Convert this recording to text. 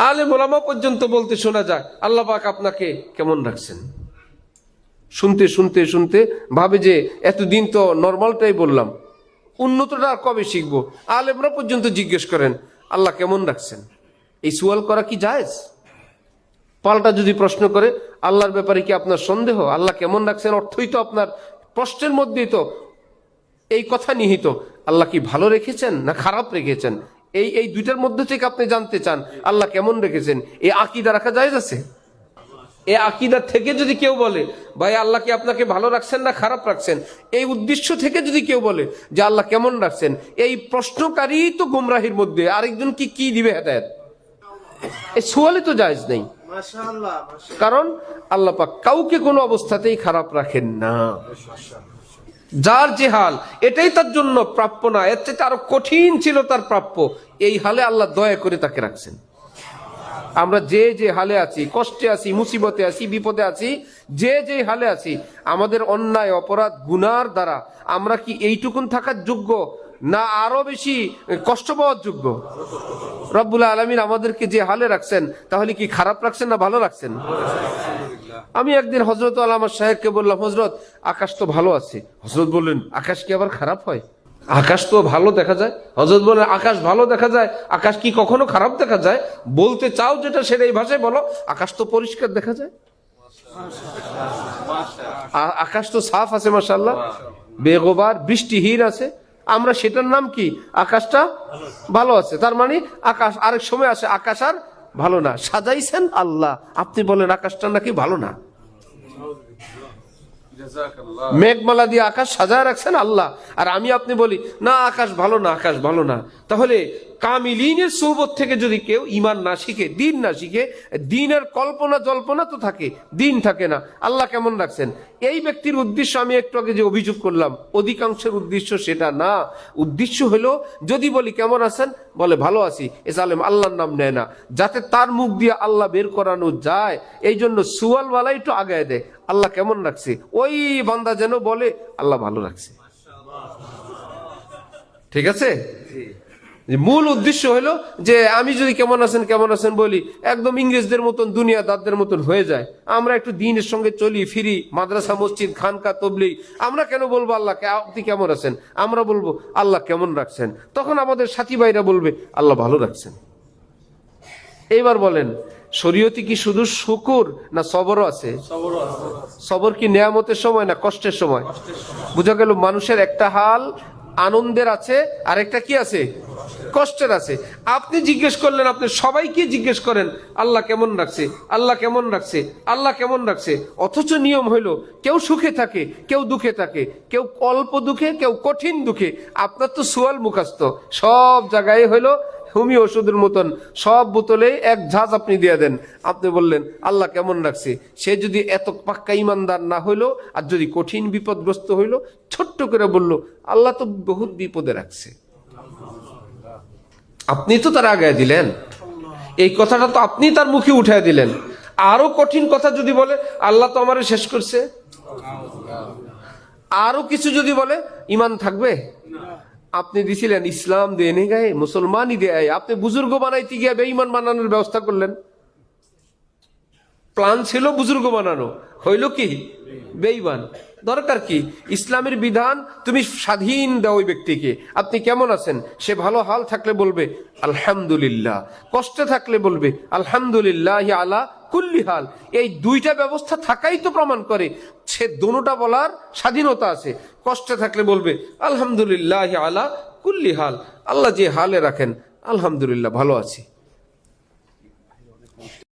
আলেম ওলামা পর্যন্ত বলতে শোনা যায়, আল্লাহ পাক আপনাকে কেমন রাখছেন। শুনতে শুনতে শুনতে ভাবে যে এতদিন তো নর্মালটাই বললাম, উন্নতটা আর কবে শিখবো। আলেমরা পর্যন্ত জিজ্ঞেস করেন আল্লাহ কেমন রাখছেন। এই সুয়াল করা কি জায়েজ? পাল্টা যদি প্রশ্ন করে আল্লাহর ব্যাপারে কি আপনার সন্দেহ? আল্লাহ কেমন রাখছেন অর্থই তো আপনার প্রশ্নের মধ্যেই তো এই কথা নিহিত। আল্লাহ কি ভালো রেখেছেন না খারাপ রেখেছেন, এই দুইটার মধ্যে থেকে আপনি জানতে চান আল্লাহ কেমন রেখেছেন। এই আকীদা রাখা জায়েজ আছে? এই আকীদা থেকে যদি কেউ বলে ভাই আল্লাহ কি আপনাকে ভালো রাখছেন না খারাপ রাখছেন, এই উদ্দেশ্য থেকে যদি কেউ বলে যে আল্লাহ কেমন রাখছেন, এই প্রশ্নকারী তো গুমরাহির মধ্যে, আরেকজন কি দিবে হেদায়েত? এই সুয়ালে তো জায়েজ নেই। কারণ আল্লাহ পাক কাউকে কোনো অবস্থাতেই খারাপ রাখেন না। যার যে হাল এটাই তার জন্য প্রাপ্য না, এর চেয়ে আরো কঠিন ছিল তার প্রাপ্য, এই হালে আল্লাহ দয়া করে তাকে রাখছেন। আমরা যে যে হালে আছি, কষ্টে আছি, মুসিবতে আছি, বিপদে আছি, যে যে হালে আছি, আমাদের অন্যায় অপরাধ গুনার দ্বারা আমরা কি এইটুকুন থাকার যোগ্য না আরো বেশি কষ্ট পাওয়ার যোগ্য? রব্বুল আলামিন আমাদেরকে যে হালে রাখছেন তাহলে কি খারাপ রাখছেন না ভালো রাখছেন? আমি একদিন হযরত আল্লামা সাহেবকে বললাম, হযরত আকাশ তো ভালো আছে। হযরত বললেন আকাশ কি আবার খারাপ হয়? আকাশ তো ভালো দেখা যায়। হযরত বললেন আকাশ ভালো দেখা যায়, আকাশ কি কখনো খারাপ দেখা যায়? বলতে চাও যেটা সেটা এই ভাষায় বলো। আকাশ তো পরিষ্কার দেখা যায়, আকাশ তো সাফ আছে মাশাআল্লাহ, বেগোবার বৃষ্টিহীন আছে। আমরা সেটার নাম কি আকাশটা ভালো আছে, তার মানে আকাশ আরেক সময় আসে আকাশ আর ভালো না। সাজাইছেন আল্লাহ, আপনি বলেন আকাশটা নাকি ভালো না। মেঘমালা দিয়ে আকাশ সাজায় রাখছেন আল্লাহ, আর আমি আপনি বলি না আকাশ ভালো না, আকাশ ভালো না। তাহলে কামিলিনের সোহবত থেকে যদি কেউ ঈমান না শিখে, দিন না শিখে, দিনের কল্পনা জল্পনা তো থাকে, দিন থাকে না। আল্লাহ কেমন রাখছেন এই ব্যক্তির উদ্দেশ্য আমি একটু আগে যে অভিযোগ করলাম, অধিকাংশের উদ্দেশ্য সেটা না। উদ্দেশ্য হলো যদি বলি কেমন আছেন, বলে ভালো আছি, এ জালেম আল্লাহর নাম নেয় না, যাতে তার মুখ দিয়ে আল্লাহ বের করানো যায়। এই জন্য সুয়ালওয়ালা একটু আগায় দেয় আল্লাহ কেমন রাখছে, ওই বান্দা যেন বলে আল্লাহ ভালো রাখছে। ঠিক আছে? মূল উদ্দেশ্য হলো যে আমি যদি কেমন আছেন বলি, একদম ইংরেজদের মতন দুনিয়াদারদের মতন হয়ে যায়। আমরা একটু দিনের সঙ্গে চলি ফিরি, মাদ্রাসা মসজিদ খানকা তবলিগ, আমরা কেন বলবো আল্লাহকে আপনি কেমন আছেন? আমরা বলবো আল্লাহ কেমন রাখছেন। তখন আমাদের সাথী ভাইরা বলবে আল্লাহ ভালো রাখছেন। এইবার বলেন শরীয়তে কি শুধু শুকুর না সবরও আছে? সবর কি নেয়ামতের সময় না কষ্টের সময়? বুঝা গেল মানুষের একটা হাল আনন্দের আছে আর একটা কি আছে, কষ্টের আছে। আপনি জিজ্ঞেস করলেন, আপনি সবাইকে জিজ্ঞেস করেন আল্লাহ কেমন রাখছে, আল্লাহ কেমন রাখছে, আল্লাহ কেমন রাখছে। অথচ নিয়ম হইলো কেউ সুখে থাকে, কেউ দুঃখে থাকে, কেউ অল্প দুঃখে, কেউ কঠিন দুঃখে। আপনার তো সুয়াল মুখাস্ত, সব জায়গায় হইলো হোমিও ওষুধের মতন, সব বোতলে এক ঝাঁজ আপনি দিয়ে দেন। আপনি বললেন আল্লাহ কেমন রাখছে। সে যদি এত পাক্কা ইমানদার না হইলো, আর যদি কঠিন বিপদগ্রস্ত হইলো, ছোট্ট করে বলল আল্লাহ তো বহুত বিপদে রাখছে। আপনি তো তার আগায় দিলেন, এই কথাটা তো আপনি তার মুখে উঠায় দিলেন। আরো কঠিন কথা যদি বলে আল্লাহ তো আমারে শেষ করছে, আরো কিছু যদি বলে ইমান থাকবে? আপনি দিছিলেন ইসলাম দেনে গায়ে মুসলমানই দেয়, আপনি বুজুর্গ বানাইতে গিয়ে বেঈমান বানানোর ব্যবস্থা করলেন। প্ল্যান ছিল বুজুর্গ বানানো, হইল কি বেঈমান। দরকার কি? ইসলামের বিধান তুমি স্বাধীন দাও ওই ব্যক্তিকে। আপনি কেমন আছেন, সে ভালো হাল থাকলে বলবে আলহামদুলিল্লাহ, কষ্টে থাকলে বলবে আলহামদুলিল্লাহ আলা কুল্লি হাল। এই দুইটা ব্যবস্থা থাকাই তো প্রমাণ করে সে দোনোটা বলার স্বাধীনতা আছে। কষ্টে থাকলে বলবে আলহামদুলিল্লাহ আলা কুল্লি হাল, আল্লাহ যে হালে রাখেন আলহামদুলিল্লাহ ভালো আছি।